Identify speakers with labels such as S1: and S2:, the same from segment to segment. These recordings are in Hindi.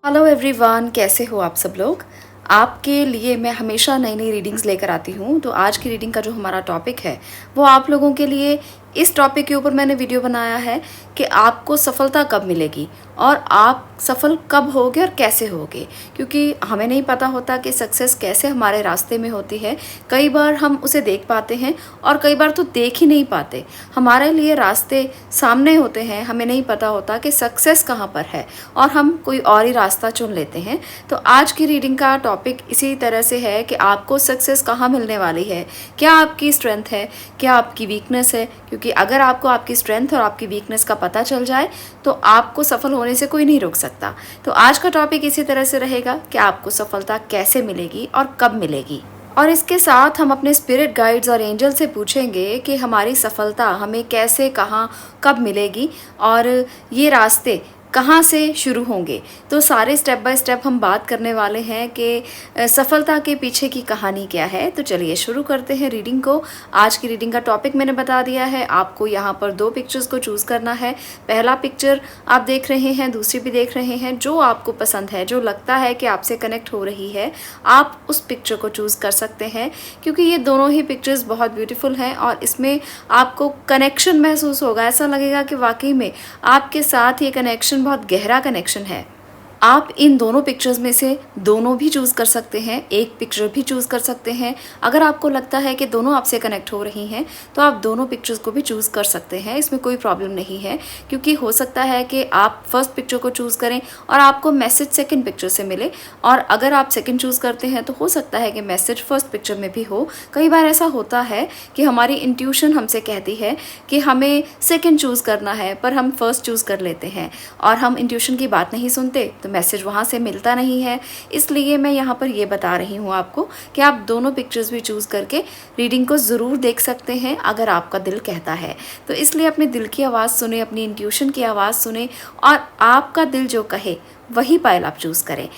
S1: हेलो एवरीवन, कैसे हो आप सब लोग। आपके लिए मैं हमेशा नई नई रीडिंग्स लेकर आती हूँ। तो आज की रीडिंग का जो हमारा टॉपिक है वो आप लोगों के लिए इस टॉपिक के ऊपर मैंने वीडियो बनाया है कि आपको सफलता कब मिलेगी और आप सफल कब होगे और कैसे होगे। क्योंकि हमें नहीं पता होता कि सक्सेस कैसे हमारे रास्ते में होती है। कई बार हम उसे देख पाते हैं और कई बार तो देख ही नहीं पाते। हमारे लिए रास्ते सामने होते हैं, हमें नहीं पता होता कि सक्सेस कहाँ पर है और हम कोई और ही रास्ता चुन लेते हैं। तो आज की रीडिंग का टॉपिक इसी तरह से है कि आपको सक्सेस कहाँ मिलने वाली है, क्या आपकी स्ट्रेंथ है, क्या आपकी वीकनेस है। क्योंकि अगर आपको आपकी स्ट्रेंथ और आपकी वीकनेस का पता चल जाए तो आपको सफल होने से कोई नहीं रोक सकता। तो आज का टॉपिक इसी तरह से रहेगा कि आपको सफलता कैसे मिलेगी और कब मिलेगी। और इसके साथ हम अपने स्पिरिट गाइड्स और एंजल से पूछेंगे कि हमारी सफलता हमें कैसे, कहाँ, कब मिलेगी और ये रास्ते कहाँ से शुरू होंगे। तो सारे स्टेप बाय स्टेप हम बात करने वाले हैं कि सफलता के पीछे की कहानी क्या है। तो चलिए शुरू करते हैं रीडिंग को। आज की रीडिंग का टॉपिक मैंने बता दिया है। आपको यहाँ पर 2 पिक्चर्स को चूज़ करना है। पहला पिक्चर आप देख रहे हैं, दूसरी भी देख रहे हैं। जो आपको पसंद है, जो लगता है कि आपसे कनेक्ट हो रही है, आप उस पिक्चर को चूज़ कर सकते हैं। क्योंकि ये दोनों ही पिक्चर्स बहुत ब्यूटीफुल हैं और इसमें आपको कनेक्शन महसूस होगा। ऐसा लगेगा कि वाकई में आपके साथ ये कनेक्शन बहुत गहरा कनेक्शन है। आप इन दोनों पिक्चर्स में से दोनों भी चूज़ कर सकते हैं, एक पिक्चर भी चूज़ कर सकते हैं। अगर आपको लगता है कि दोनों आपसे कनेक्ट हो रही हैं तो आप दोनों पिक्चर्स को भी चूज़ कर सकते हैं। इसमें कोई प्रॉब्लम नहीं है। क्योंकि हो सकता है कि आप फर्स्ट पिक्चर को चूज़ करें और आपको मैसेज सेकंड पिक्चर से मिले, और अगर आप सेकंड चूज़ करते हैं तो हो सकता है कि मैसेज फर्स्ट पिक्चर में भी हो। कई बार ऐसा होता है कि हमारी इंट्यूशन हमसे कहती है कि हमें सेकंड चूज़ करना है, पर हम फर्स्ट चूज़ कर लेते हैं और हम इंट्यूशन की बात नहीं सुनते तो मैसेज वहाँ से मिलता नहीं है। इसलिए मैं यहाँ पर ये बता रही हूँ आपको कि आप दोनों पिक्चर्स भी चूज़ करके रीडिंग को ज़रूर देख सकते हैं अगर आपका दिल कहता है। तो इसलिए अपने दिल की आवाज़ सुने, अपनी इंट्यूशन की आवाज़ सुने और आपका दिल जो कहे वही पायल आप चूज़ करें।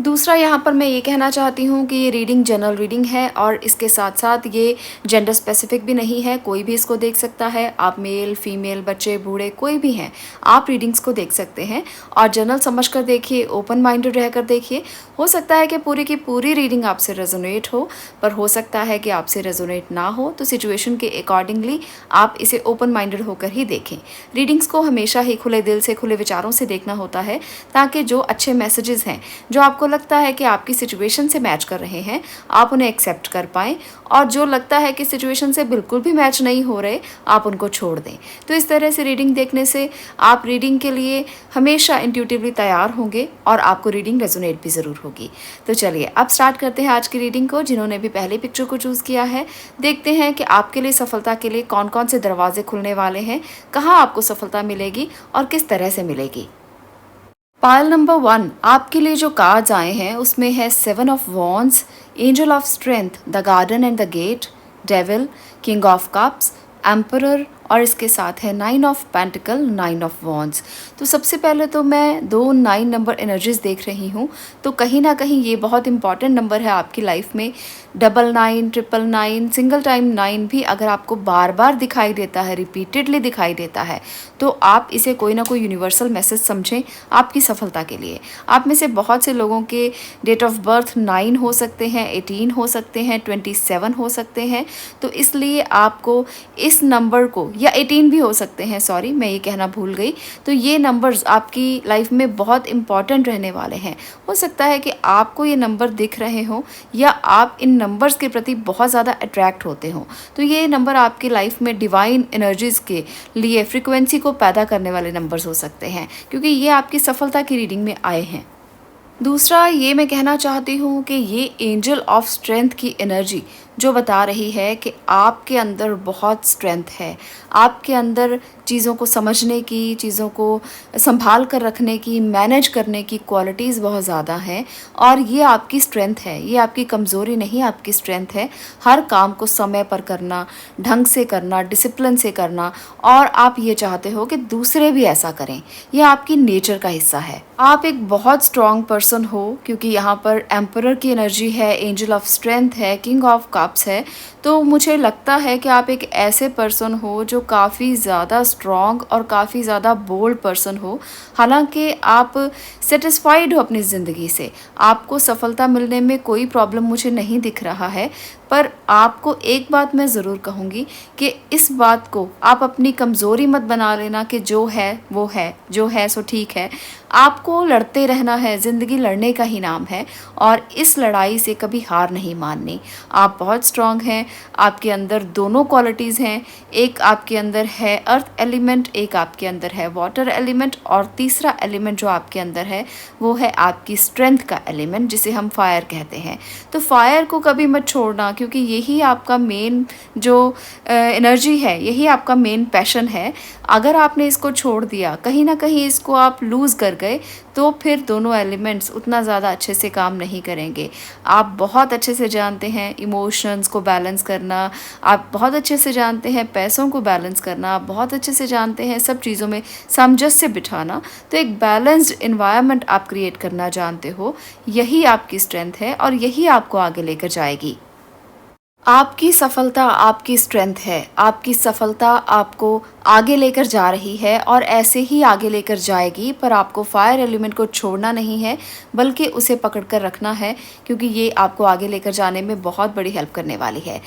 S1: दूसरा यहाँ पर मैं ये कहना चाहती हूँ कि ये रीडिंग जनरल रीडिंग है और इसके साथ साथ ये जेंडर स्पेसिफिक भी नहीं है। कोई भी इसको देख सकता है। आप मेल, फीमेल, बच्चे, बूढ़े कोई भी हैं, आप रीडिंग्स को देख सकते हैं। और जनरल समझकर देखिए, ओपन माइंडेड रहकर देखिए। हो सकता है कि पूरी की पूरी रीडिंग आपसे रेजोनेट हो, पर हो सकता है कि आपसे रेजोनेट ना हो। तो सिचुएशन के अकॉर्डिंगली आप इसे ओपन माइंडेड होकर ही देखें। रीडिंग्स को हमेशा ही खुले दिल से, खुले विचारों से देखना होता है, ताकि जो अच्छे मैसेजेस हैं, जो आपको लगता है कि आपकी सिचुएशन से मैच कर रहे हैं, आप उन्हें एक्सेप्ट कर पाएँ, और जो लगता है कि सिचुएशन से बिल्कुल भी मैच नहीं हो रहे, आप उनको छोड़ दें। तो इस तरह से रीडिंग देखने से आप रीडिंग के लिए हमेशा इंट्यूटिवली तैयार होंगे और आपको रीडिंग रेजोनेट भी ज़रूर होगी। तो चलिए अब स्टार्ट करते हैं आज की रीडिंग को। जिन्होंने भी पहले पिक्चर को चूज़ किया है, देखते हैं कि आपके लिए सफलता के लिए कौन कौन से दरवाजे खुलने वाले हैं, कहाँ आपको सफलता मिलेगी और किस तरह से मिलेगी। पायल नंबर 1, आपके लिए जो कार्ड्स आए हैं उसमें है 7 of wands, angel of strength, the garden and the gate, devil, king of cups, emperor, और इसके साथ है 9 ऑफ पेंटिकल, 9 ऑफ वॉन्ड्स। तो सबसे पहले तो मैं 2 9 नंबर एनर्जीज देख रही हूँ। तो कहीं ना कहीं ये बहुत इंपॉर्टेंट नंबर है आपकी लाइफ में। 99, 999, सिंगल टाइम 9 भी अगर आपको बार बार दिखाई देता है, रिपीटेडली दिखाई देता है, तो आप इसे कोई ना कोई यूनिवर्सल मैसेज समझें आपकी सफलता के लिए। आप में से बहुत से लोगों के डेट ऑफ बर्थ 9 हो सकते हैं, 18 हो सकते हैं, 27 हो सकते हैं। तो इसलिए आपको इस नंबर को, या 18 भी हो सकते हैं, सॉरी मैं ये कहना भूल गई। तो ये नंबर्स आपकी लाइफ में बहुत इंपॉर्टेंट रहने वाले हैं। हो सकता है कि आपको ये नंबर दिख रहे हों या आप इन नंबर्स के प्रति बहुत ज़्यादा अट्रैक्ट होते हों। तो ये नंबर आपकी लाइफ में डिवाइन एनर्जीज़ के लिए फ्रिक्वेंसी को पैदा करने वाले नंबर्स हो सकते हैं, क्योंकि ये आपकी सफलता की रीडिंग में आए हैं। दूसरा ये मैं कहना चाहती हूँ कि ये एंजल ऑफ स्ट्रेंथ की एनर्जी जो बता रही है कि आपके अंदर बहुत स्ट्रेंथ है, आपके अंदर चीज़ों को समझने की, चीज़ों को संभाल कर रखने की, मैनेज करने की क्वालिटीज़ बहुत ज़्यादा हैं। और ये आपकी स्ट्रेंथ है, ये आपकी कमज़ोरी नहीं, आपकी स्ट्रेंथ है। हर काम को समय पर करना, ढंग से करना, डिसिप्लिन से करना, और आप ये चाहते हो कि दूसरे भी ऐसा करें। ये आपकी नेचर का हिस्सा है। आप एक बहुत स्ट्रॉन्ग पर्सन हो, क्योंकि यहाँ पर एम्परर की एनर्जी है, एंजल ऑफ स्ट्रेंथ है, किंग ऑफ हाप्स है, तो मुझे लगता है कि आप एक ऐसे पर्सन हो जो काफ़ी ज़्यादा स्ट्रॉन्ग और काफ़ी ज़्यादा बोल्ड पर्सन हो। हालाँकि आप सैटिस्फाइड हो अपनी ज़िंदगी से, आपको सफलता मिलने में कोई प्रॉब्लम मुझे नहीं दिख रहा है। पर आपको एक बात मैं ज़रूर कहूँगी कि इस बात को आप अपनी कमज़ोरी मत बना लेना कि जो है वो है, जो है सो ठीक है। आपको लड़ते रहना है, ज़िंदगी लड़ने का ही नाम है और इस लड़ाई से कभी हार नहीं माननी। आप बहुत स्ट्रॉन्ग हैं, आपके अंदर दोनों क्वालिटीज़ हैं। एक आपके अंदर है अर्थ एलिमेंट, एक आपके अंदर है वाटर एलिमेंट और तीसरा एलिमेंट जो आपके अंदर है वो है आपकी स्ट्रेंथ का एलिमेंट, जिसे हम फायर कहते हैं। तो फायर को कभी मत छोड़ना, क्योंकि यही आपका मेन जो एनर्जी है, यही आपका मेन पैशन है। अगर आपने इसको छोड़ दिया, कहीं ना कहीं इसको आप लूज़ कर गए, तो फिर दोनों एलिमेंट्स उतना ज़्यादा अच्छे से काम नहीं करेंगे। आप बहुत अच्छे से जानते हैं इमोशंस को बैलेंस करना, आप बहुत अच्छे से जानते हैं पैसों को बैलेंस करना, आप बहुत अच्छे से जानते हैं सब चीज़ों में सामंजस्य बिठाना। तो एक बैलेंस्ड इन्वायरमेंट आप क्रिएट करना जानते हो, यही आपकी स्ट्रेंथ है और यही आपको आगे लेकर जाएगी। आपकी सफलता आपकी स्ट्रेंथ है, आपकी सफलता आपको आगे लेकर जा रही है और ऐसे ही आगे लेकर जाएगी। पर आपको फायर एलिमेंट को छोड़ना नहीं है, बल्कि उसे पकड़ कर रखना है, क्योंकि ये आपको आगे लेकर जाने में बहुत बड़ी हेल्प करने वाली है।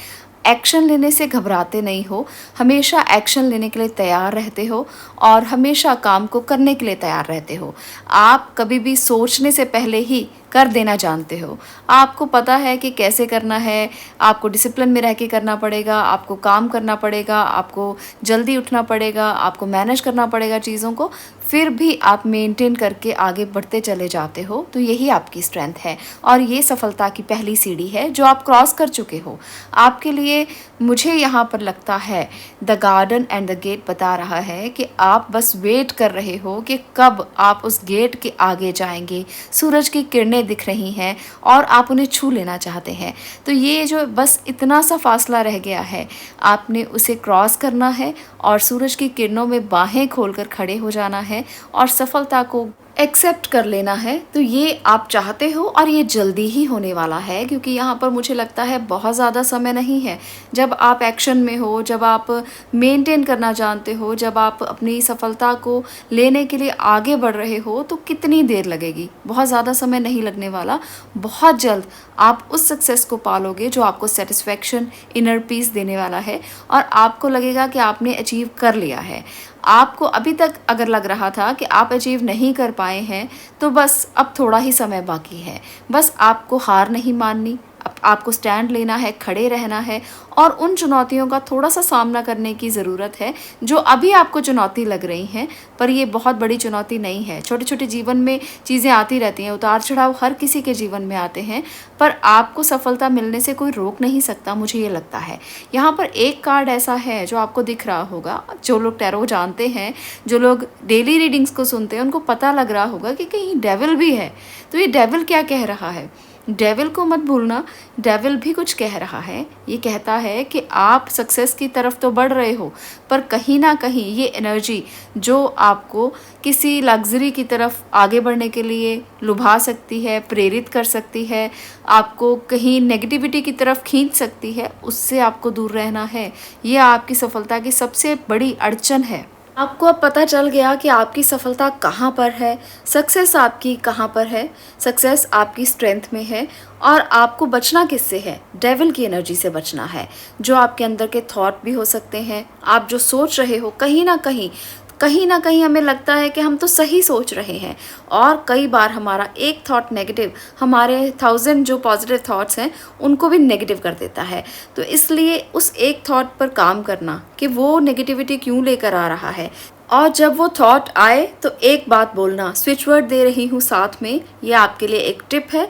S1: एक्शन लेने से घबराते नहीं हो, हमेशा एक्शन लेने के लिए तैयार रहते हो और हमेशा काम को करने के लिए तैयार रहते हो। आप कभी भी सोचने से पहले ही कर देना जानते हो। आपको पता है कि कैसे करना है, आपको डिसिप्लिन में रह के करना पड़ेगा, आपको काम करना पड़ेगा, आपको जल्दी उठना पड़ेगा, आपको मैनेज करना पड़ेगा चीज़ों को, फिर भी आप मेंटेन करके आगे बढ़ते चले जाते हो। तो यही आपकी स्ट्रेंथ है और ये सफलता की पहली सीढ़ी है जो आप क्रॉस कर चुके हो। आपके लिए मुझे यहाँ पर लगता है the garden and the gate बता रहा है कि आप बस वेट कर रहे हो कि कब आप उस गेट के आगे जाएंगे। सूरज की किरणें दिख रही हैं और आप उन्हें छू लेना चाहते हैं। तो ये जो बस इतना सा फासला रह गया है, आपने उसे क्रॉस करना है और सूरज की किरणों में बाहें खोलकर खड़े हो जाना है और सफलता को एक्सेप्ट कर लेना है। तो ये आप चाहते हो और ये जल्दी ही होने वाला है, क्योंकि यहाँ पर मुझे लगता है बहुत ज़्यादा समय नहीं है। जब आप एक्शन में हो, जब आप मेंटेन करना जानते हो, जब आप अपनी सफलता को लेने के लिए आगे बढ़ रहे हो, तो कितनी देर लगेगी? बहुत ज़्यादा समय नहीं लगने वाला। बहुत जल्द आप उस सक्सेस को पालोगे जो आपको सेटिस्फैक्शन, इनर पीस देने वाला है और आपको लगेगा कि आपने अचीव कर लिया है। आपको अभी तक अगर लग रहा था कि आप अचीव नहीं कर पाए हैं, तो बस अब थोड़ा ही समय बाकी है। बस आपको हार नहीं माननी, आपको स्टैंड लेना है, खड़े रहना है और उन चुनौतियों का थोड़ा सा सामना करने की ज़रूरत है जो अभी आपको चुनौती लग रही हैं, पर ये बहुत बड़ी चुनौती नहीं है। छोटे छोटे जीवन में चीज़ें आती रहती हैं, उतार चढ़ाव हर किसी के जीवन में आते हैं, पर आपको सफलता मिलने से कोई रोक नहीं सकता, मुझे ये लगता है। यहाँ पर एक कार्ड ऐसा है जो आपको दिख रहा होगा, जो लोग टैरो जानते हैं, जो लोग डेली रीडिंग्स को सुनते हैं, उनको पता लग रहा होगा कि कहीं डेविल भी है। तो ये डेविल क्या कह रहा है? डेविल को मत भूलना, डेविल भी कुछ कह रहा है। ये कहता है कि आप सक्सेस की तरफ तो बढ़ रहे हो, पर कहीं ना कहीं ये एनर्जी जो आपको किसी लग्जरी की तरफ आगे बढ़ने के लिए लुभा सकती है, प्रेरित कर सकती है, आपको कहीं नेगेटिविटी की तरफ खींच सकती है, उससे आपको दूर रहना है। ये आपकी सफलता की सबसे बड़ी अड़चन है। आपको अब पता चल गया कि आपकी सफलता कहाँ पर है, सक्सेस आपकी कहाँ पर है। सक्सेस आपकी स्ट्रेंथ में है और आपको बचना किससे है? डेविल की एनर्जी से बचना है, जो आपके अंदर के थॉट भी हो सकते हैं। आप जो सोच रहे हो, कहीं ना कहीं हमें लगता है कि हम तो सही सोच रहे हैं और कई बार हमारा एक थॉट नेगेटिव हमारे 1000 जो पॉजिटिव थॉट्स हैं उनको भी नेगेटिव कर देता है। तो इसलिए उस एक थॉट पर काम करना कि वो नेगेटिविटी क्यों लेकर आ रहा है, और जब वो थॉट आए तो एक बात बोलना, स्विच वर्ड दे रही हूँ साथ में, ये आपके लिए एक टिप है।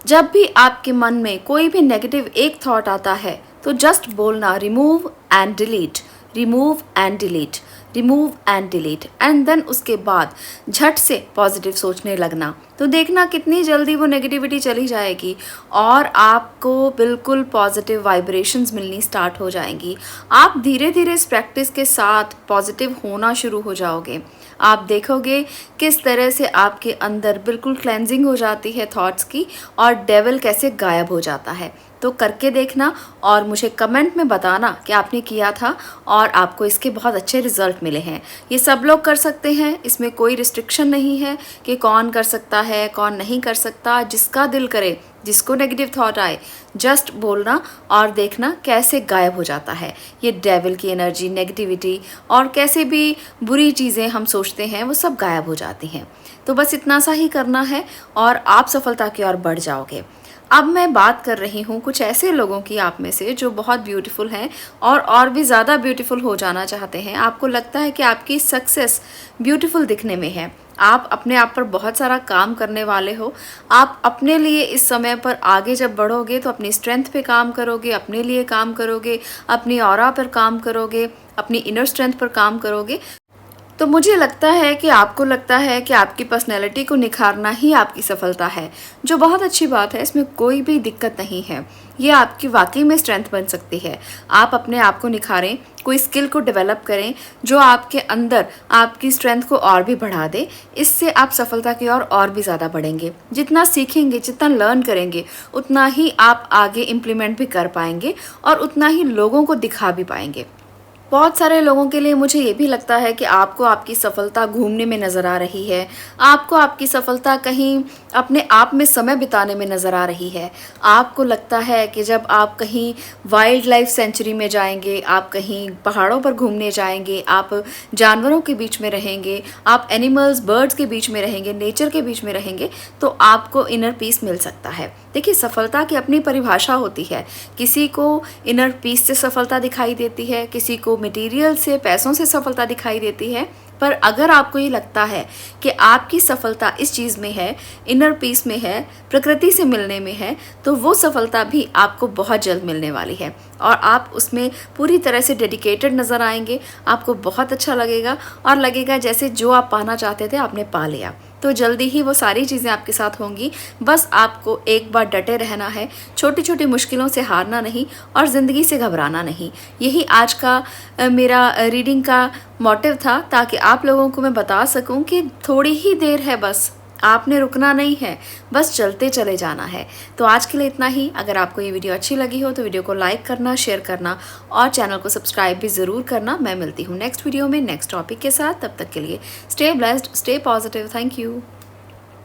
S1: जब भी आपके मन में कोई भी नेगेटिव एक थॉट आता है तो जस्ट बोलना remove and delete, remove and delete, remove and delete, and then उसके बाद झट से पॉजिटिव सोचने लगना। तो देखना कितनी जल्दी वो नेगेटिविटी चली जाएगी और आपको बिल्कुल पॉजिटिव वाइब्रेशंस मिलनी स्टार्ट हो जाएंगी। आप धीरे धीरे इस प्रैक्टिस के साथ पॉजिटिव होना शुरू हो जाओगे। आप देखोगे किस तरह से आपके अंदर बिल्कुल क्लेंजिंग हो जाती है थॉट्स की और डेविल कैसे गायब हो जाता है। तो करके देखना और मुझे कमेंट में बताना कि आपने किया था और आपको इसके बहुत अच्छे रिजल्ट मिले हैं। ये सब लोग कर सकते हैं, इसमें कोई रिस्ट्रिक्शन नहीं है कि कौन कर सकता है कौन नहीं कर सकता। जिसका दिल करे, जिसको नेगेटिव थॉट आए, जस्ट बोलना और देखना कैसे गायब हो जाता है ये डेविल की एनर्जी, नेगेटिविटी और कैसे भी बुरी चीज़ें हम सोचते हैं वो सब गायब हो जाती हैं। तो बस इतना सा ही करना है और आप सफलता की ओर बढ़ जाओगे। अब मैं बात कर रही हूँ कुछ ऐसे लोगों की आप में से जो बहुत ब्यूटीफुल हैं और भी ज़्यादा ब्यूटीफुल हो जाना चाहते हैं। आपको लगता है कि आपकी सक्सेस ब्यूटीफुल दिखने में है, आप अपने आप पर बहुत सारा काम करने वाले हो। आप अपने लिए इस समय पर आगे जब बढ़ोगे तो अपनी स्ट्रेंथ पे काम करोगे, अपने लिए काम करोगे, अपनी ऑरा पर काम करोगे, अपनी इनर स्ट्रेंथ पर काम करोगे। तो मुझे लगता है कि आपको लगता है कि आपकी पर्सनैलिटी को निखारना ही आपकी सफलता है, जो बहुत अच्छी बात है, इसमें कोई भी दिक्कत नहीं है। ये आपकी वाकई में स्ट्रेंथ बन सकती है। आप अपने आप को निखारें, कोई स्किल को डेवलप करें जो आपके अंदर आपकी स्ट्रेंथ को और भी बढ़ा दे। इससे आप सफलता की ओर और भी ज़्यादा बढ़ेंगे। जितना सीखेंगे, जितना लर्न करेंगे, उतना ही आप आगे इम्प्लीमेंट भी कर पाएंगे और उतना ही लोगों को दिखा भी पाएंगे। बहुत सारे लोगों के लिए मुझे ये भी लगता है कि आपको आपकी सफलता घूमने में नज़र आ रही है, आपको आपकी सफलता कहीं अपने आप में समय बिताने में नज़र आ रही है। आपको लगता है कि जब आप कहीं वाइल्ड लाइफ सेंचुरी में जाएंगे, आप कहीं पहाड़ों पर घूमने जाएंगे, आप जानवरों के बीच में रहेंगे, आप एनिमल्स, बर्ड्स के बीच में रहेंगे, नेचर के बीच में रहेंगे, तो आपको इनर पीस मिल सकता है। देखिए, सफलता की अपनी परिभाषा होती है। किसी को इनर पीस से सफलता दिखाई देती है, किसी को मटेरियल से, पैसों से सफलता दिखाई देती है। पर अगर आपको ये लगता है कि आपकी सफलता इस चीज़ में है, इनर पीस में है, प्रकृति से मिलने में है, तो वो सफलता भी आपको बहुत जल्द मिलने वाली है और आप उसमें पूरी तरह से डेडिकेटेड नज़र आएंगे। आपको बहुत अच्छा लगेगा और लगेगा जैसे जो आप पाना चाहते थे आपने पा लिया। तो जल्दी ही वो सारी चीज़ें आपके साथ होंगी। बस आपको एक बार डटे रहना है, छोटी छोटी मुश्किलों से हारना नहीं और ज़िंदगी से घबराना नहीं। यही आज का मेरा रीडिंग का मोटिव था, ताकि आप लोगों को मैं बता सकूं कि थोड़ी ही देर है, बस आपने रुकना नहीं है, बस चलते चले जाना है। तो आज के लिए इतना ही। अगर आपको ये वीडियो अच्छी लगी हो तो वीडियो को लाइक करना, शेयर करना और चैनल को सब्सक्राइब भी ज़रूर करना। मैं मिलती हूँ नेक्स्ट वीडियो में नेक्स्ट टॉपिक के साथ। तब तक के लिए stay blessed, stay positive. Thank you.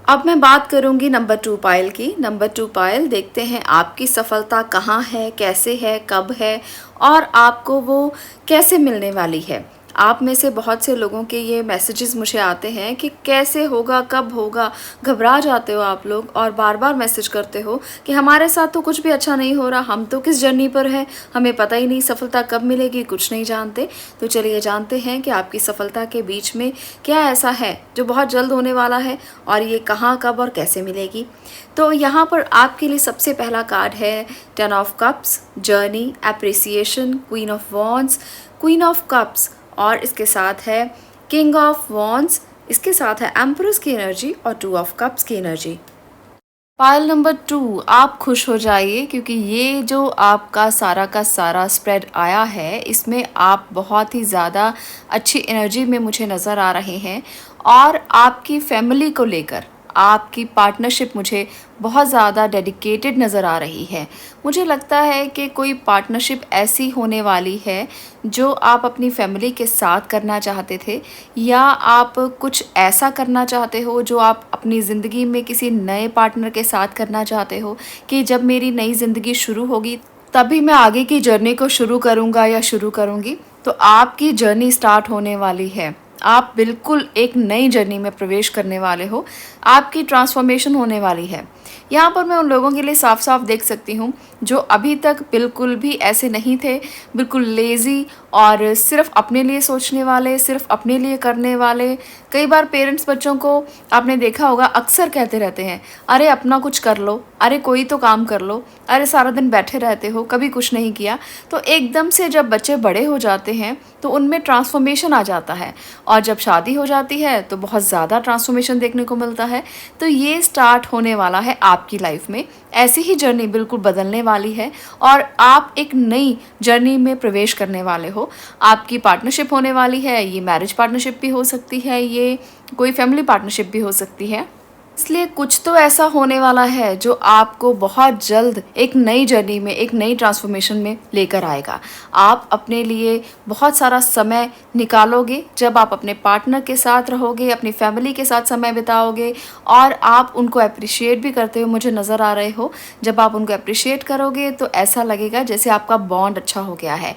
S1: अब मैं बात करूंगी नंबर 2 पायल की। नंबर 2 पायल, देखते हैं आपकी सफलता कहाँ है, कैसे है, कब है और आपको वो कैसे मिलने वाली है। आप में से बहुत से लोगों के ये मैसेजेस मुझे आते हैं कि कैसे होगा, कब होगा। घबरा जाते हो आप लोग और बार बार मैसेज करते हो कि हमारे साथ तो कुछ भी अच्छा नहीं हो रहा, हम तो किस जर्नी पर हैं, हमें पता ही नहीं सफलता कब मिलेगी, कुछ नहीं जानते। तो चलिए जानते हैं कि आपकी सफलता के बीच में क्या ऐसा है जो बहुत जल्द होने वाला है और ये कहाँ, कब और कैसे मिलेगी। तो यहाँ पर आपके लिए सबसे पहला कार्ड है 10 of cups, journey, appreciation, queen of wands, queen of cups और इसके साथ है किंग ऑफ वॉन्ड्स, इसके साथ है एम्परेस की एनर्जी और 2 ऑफ कप्स की एनर्जी। पाइल नंबर 2, आप खुश हो जाइए क्योंकि ये जो आपका सारा का सारा स्प्रेड आया है, इसमें आप बहुत ही ज़्यादा अच्छी एनर्जी में मुझे नज़र आ रहे हैं और आपकी फैमिली को लेकर आपकी पार्टनरशिप मुझे बहुत ज़्यादा डेडिकेटेड नज़र आ रही है। मुझे लगता है कि कोई पार्टनरशिप ऐसी होने वाली है जो आप अपनी फैमिली के साथ करना चाहते थे, या आप कुछ ऐसा करना चाहते हो जो आप अपनी ज़िंदगी में किसी नए पार्टनर के साथ करना चाहते हो कि जब मेरी नई ज़िंदगी शुरू होगी तभी मैं आगे की जर्नी को शुरू करूँगा या शुरू करूँगी। तो आपकी जर्नी स्टार्ट होने वाली है। आप बिल्कुल एक नई जर्नी में प्रवेश करने वाले हो, आपकी ट्रांसफॉर्मेशन होने वाली है। यहाँ पर मैं उन लोगों के लिए साफ साफ देख सकती हूँ जो अभी तक बिल्कुल भी ऐसे नहीं थे, बिल्कुल लेज़ी और सिर्फ अपने लिए सोचने वाले, सिर्फ अपने लिए करने वाले। कई बार पेरेंट्स बच्चों को आपने देखा होगा अक्सर कहते रहते हैं, अरे अपना कुछ कर लो, अरे कोई तो काम कर लो, अरे सारा दिन बैठे रहते हो, कभी कुछ नहीं किया। तो एकदम से जब बच्चे बड़े हो जाते हैं तो उनमें ट्रांसफॉर्मेशन आ जाता है और जब शादी हो जाती है तो बहुत ज़्यादा ट्रांसफॉर्मेशन देखने को मिलता है। तो ये स्टार्ट होने वाला है आपकी लाइफ में, ऐसी ही जर्नी बिल्कुल बदलने वाली है और आप एक नई जर्नी में प्रवेश करने वाले हो। आपकी पार्टनरशिप होने वाली है, ये मैरिज पार्टनरशिप भी हो सकती है, ये कोई फैमिली पार्टनरशिप भी हो सकती है। इसलिए कुछ तो ऐसा होने वाला है जो आपको बहुत जल्द एक नई जर्नी में, एक नई ट्रांसफॉर्मेशन में लेकर आएगा। आप अपने लिए बहुत सारा समय निकालोगे जब आप अपने पार्टनर के साथ रहोगे, अपनी फैमिली के साथ समय बिताओगे और आप उनको अप्रिशिएट भी करते हुए मुझे नज़र आ रहे हो। जब आप उनको अप्रिशिएट करोगे तो ऐसा लगेगा जैसे आपका बॉन्ड अच्छा हो गया है।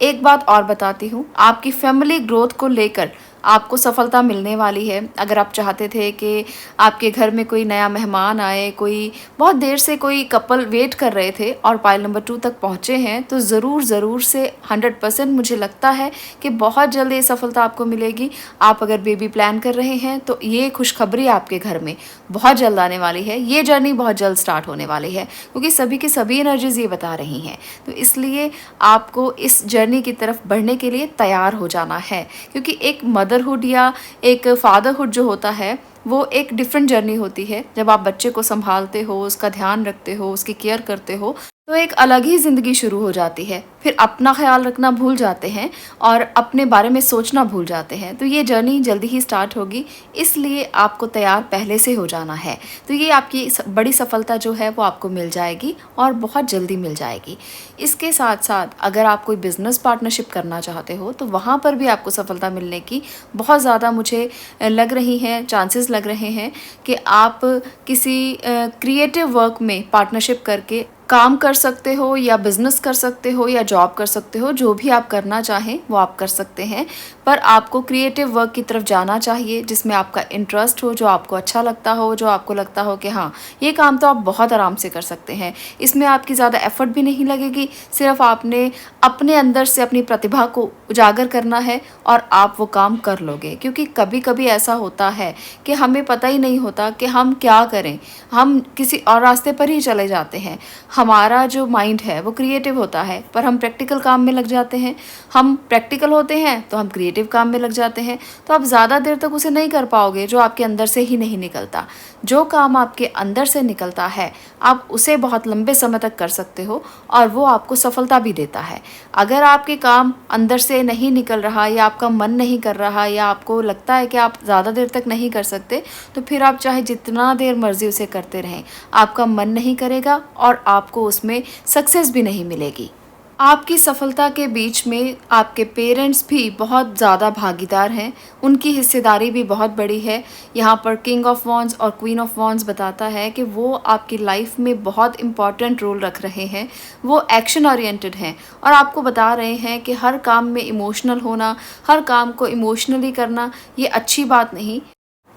S1: एक बात और बताती हूँ, आपकी फैमिली ग्रोथ को लेकर आपको सफलता मिलने वाली है। अगर आप चाहते थे कि आपके घर में कोई नया मेहमान आए, कोई बहुत देर से कोई कपल वेट कर रहे थे और पाइल नंबर 2 तक पहुँचे हैं, तो ज़रूर से 100% मुझे लगता है कि बहुत जल्द ये सफलता आपको मिलेगी। आप अगर बेबी प्लान कर रहे हैं तो ये खुशखबरी आपके घर में बहुत जल्द आने वाली है। ये जर्नी बहुत जल्द स्टार्ट होने वाली है क्योंकि सभी की सभी एनर्जीज ये बता रही हैं। तो इसलिए आपको इस जर्नी की तरफ बढ़ने के लिए तैयार हो जाना है, क्योंकि एक मदरहुड या एक फादरहुड जो होता है वो एक डिफरेंट जर्नी होती है। जब आप बच्चे को संभालते हो, उसका ध्यान रखते हो, उसकी केयर करते हो, तो एक अलग ही ज़िंदगी शुरू हो जाती है। फिर अपना ख्याल रखना भूल जाते हैं और अपने बारे में सोचना भूल जाते हैं। तो ये जर्नी जल्दी ही स्टार्ट होगी, इसलिए आपको तैयार पहले से हो जाना है। तो ये आपकी बड़ी सफलता जो है वो आपको मिल जाएगी और बहुत जल्दी मिल जाएगी। इसके साथ साथ अगर आप कोई बिज़नेस पार्टनरशिप करना चाहते हो तो वहाँ पर भी आपको सफलता मिलने की बहुत ज़्यादा मुझे लग रही हैं, चांसेस लग रहे हैं कि आप किसी क्रिएटिव वर्क में पार्टनरशिप करके काम कर सकते हो या बिज़नेस कर सकते हो या जॉब कर सकते हो। जो भी आप करना चाहें वो आप कर सकते हैं, पर आपको क्रिएटिव वर्क की तरफ जाना चाहिए जिसमें आपका इंटरेस्ट हो, जो आपको अच्छा लगता हो, जो आपको लगता हो कि हाँ ये काम तो आप बहुत आराम से कर सकते हैं। इसमें आपकी ज़्यादा एफर्ट भी नहीं लगेगी, सिर्फ आपने अपने अंदर से अपनी प्रतिभा को उजागर करना है और आप वो काम कर लोगे। क्योंकि कभी कभी ऐसा होता है कि हमें पता ही नहीं होता कि हम क्या करें, हम किसी और रास्ते पर ही चले जाते हैं। हमारा जो माइंड है वो क्रिएटिव होता है पर हम प्रैक्टिकल काम में लग जाते हैं, हम प्रैक्टिकल होते हैं तो हम क्रिएटिव काम में लग जाते हैं। तो आप ज़्यादा देर तक उसे नहीं कर पाओगे जो आपके अंदर से ही नहीं निकलता। जो काम आपके अंदर से निकलता है आप उसे बहुत लंबे समय तक कर सकते हो और वो आपको सफलता भी देता है। अगर आपके काम अंदर से नहीं निकल रहा या आपका मन नहीं कर रहा या आपको लगता है कि आप ज़्यादा देर तक नहीं कर सकते, तो फिर आप चाहे जितना देर मर्जी उसे करते रहें, आपका मन नहीं करेगा और आपको उसमें सक्सेस भी नहीं मिलेगी। आपकी सफलता के बीच में आपके पेरेंट्स भी बहुत ज़्यादा भागीदार हैं, उनकी हिस्सेदारी भी बहुत बड़ी है। यहाँ पर किंग ऑफ वॉन्ड्स और क्वीन ऑफ वॉन्ड्स बताता है कि वो आपकी लाइफ में बहुत इम्पॉर्टेंट रोल रख रहे हैं, वो एक्शन ओरिएंटेड हैं और आपको बता रहे हैं कि हर काम में इमोशनल होना, हर काम को इमोशनली करना ये अच्छी बात नहीं।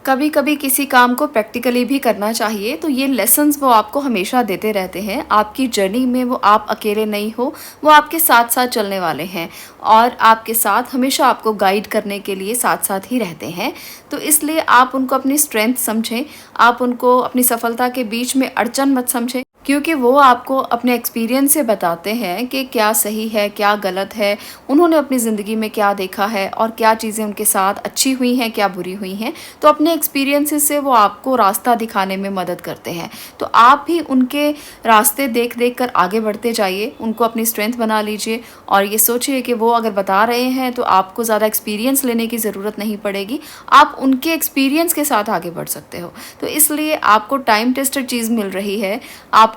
S1: कभी कभी किसी काम को प्रैक्टिकली भी करना चाहिए। तो ये लेसन्स वो आपको हमेशा देते रहते हैं। आपकी जर्नी में वो आप अकेले नहीं हो, वो आपके साथ साथ चलने वाले हैं और आपके साथ हमेशा आपको गाइड करने के लिए साथ साथ ही रहते हैं। तो इसलिए आप उनको अपनी स्ट्रेंथ समझें, आप उनको अपनी सफलता के बीच में अड़चन मत समझें, क्योंकि वो आपको अपने एक्सपीरियंस से बताते हैं कि क्या सही है, क्या गलत है, उन्होंने अपनी ज़िंदगी में क्या देखा है और क्या चीज़ें उनके साथ अच्छी हुई हैं, क्या बुरी हुई हैं। तो अपने एक्सपीरियंसेस से वो आपको रास्ता दिखाने में मदद करते हैं। तो आप भी उनके रास्ते देख देख कर आगे बढ़ते जाइए, उनको अपनी स्ट्रेंथ बना लीजिए और ये सोचिए कि वो अगर बता रहे हैं तो आपको ज़्यादा एक्सपीरियंस लेने की ज़रूरत नहीं पड़ेगी, आप उनके एक्सपीरियंस के साथ आगे बढ़ सकते हो। तो इसलिए आपको टाइम टेस्टेड चीज़ मिल रही है, आपको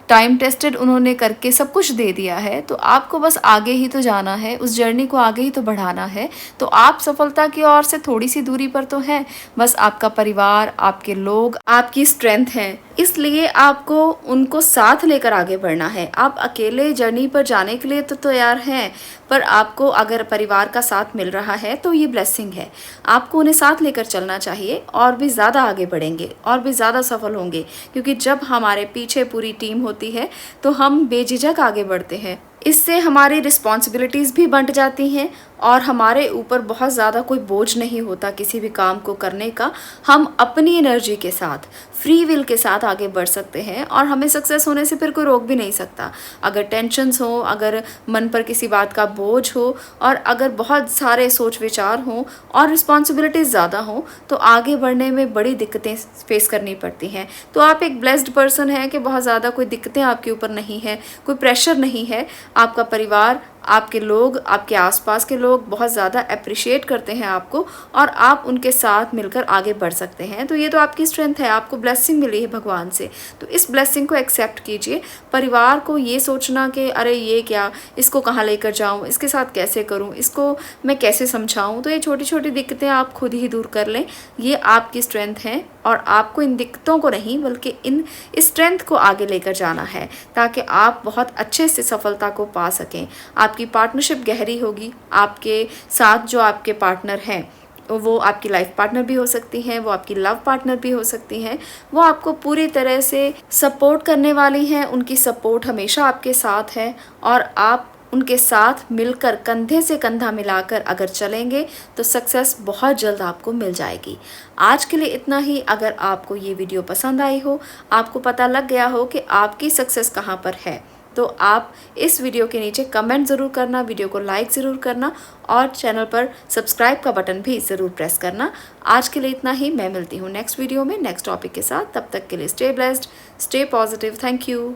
S1: टाइम टेस्टेड उन्होंने करके सब कुछ दे दिया है, तो आपको बस आगे ही तो जाना है, उस जर्नी को आगे ही तो बढ़ाना है। तो आप सफलता की ओर से थोड़ी सी दूरी पर तो हैं, बस आपका परिवार, आपके लोग आपकी स्ट्रेंथ हैं, इसलिए आपको उनको साथ लेकर आगे बढ़ना है। आप अकेले जर्नी पर जाने के लिए तो तैयार हैं, पर आपको अगर परिवार का साथ मिल रहा है तो ये ब्लेसिंग है। आपको उन्हें साथ लेकर चलना चाहिए और भी ज़्यादा आगे बढ़ेंगे और भी ज़्यादा सफल होंगे, क्योंकि जब हमारे पीछे पूरी टीम होती है तो हम बेझिझक आगे बढ़ते हैं। इससे हमारी रिस्पॉन्सिबिलिटीज़ भी बंट जाती हैं और हमारे ऊपर बहुत ज़्यादा कोई बोझ नहीं होता किसी भी काम को करने का। हम अपनी एनर्जी के साथ, फ्री विल के साथ आगे बढ़ सकते हैं और हमें सक्सेस होने से फिर कोई रोक भी नहीं सकता। अगर टेंशन्स हो, अगर मन पर किसी बात का बोझ हो और अगर बहुत सारे सोच विचार हों और रिस्पॉन्सिबिलिटीज़ ज़्यादा हों तो आगे बढ़ने में बड़ी दिक्कतें फेस करनी पड़ती हैं। तो आप एक ब्लेस्ड पर्सन हैं कि बहुत ज़्यादा कोई दिक्कतें आपके ऊपर नहीं है, कोई प्रेशर नहीं है। आपका परिवार आपके लोग, आपके आसपास के लोग बहुत ज़्यादा अप्रिशिएट करते हैं आपको और आप उनके साथ मिलकर आगे बढ़ सकते हैं। तो ये तो आपकी स्ट्रेंथ है, आपको ब्लेसिंग मिली है भगवान से, तो इस ब्लेसिंग को एक्सेप्ट कीजिए। परिवार को ये सोचना कि अरे ये क्या, इसको कहाँ लेकर जाऊँ, इसके साथ कैसे करूँ, इसको मैं कैसे समझाऊँ, तो ये छोटी छोटी दिक्कतें आप खुद ही दूर कर लें। ये आपकी स्ट्रेंथ है और आपको इन दिक्कतों को नहीं बल्कि इन स्ट्रेंथ को आगे लेकर जाना है ताकि आप बहुत अच्छे से सफलता को पा सकें। आपकी पार्टनरशिप गहरी होगी। आपके साथ जो आपके पार्टनर हैं वो आपकी लाइफ पार्टनर भी हो सकती हैं, वो आपकी लव पार्टनर भी हो सकती हैं। वो आपको पूरी तरह से सपोर्ट करने वाली हैं, उनकी सपोर्ट हमेशा आपके साथ है और आप उनके साथ मिलकर कंधे से कंधा मिलाकर अगर चलेंगे तो सक्सेस बहुत जल्द आपको मिल जाएगी। आज के लिए इतना ही। अगर आपको ये वीडियो पसंद आई हो, आपको पता लग गया हो कि आपकी सक्सेस कहाँ पर है, तो आप इस वीडियो के नीचे कमेंट ज़रूर करना, वीडियो को लाइक ज़रूर करना और चैनल पर सब्सक्राइब का बटन भी ज़रूर प्रेस करना। आज के लिए इतना ही। मैं मिलती हूँ नेक्स्ट वीडियो में नेक्स्ट टॉपिक के साथ। तब तक के लिए stay blessed, stay positive. Thank you.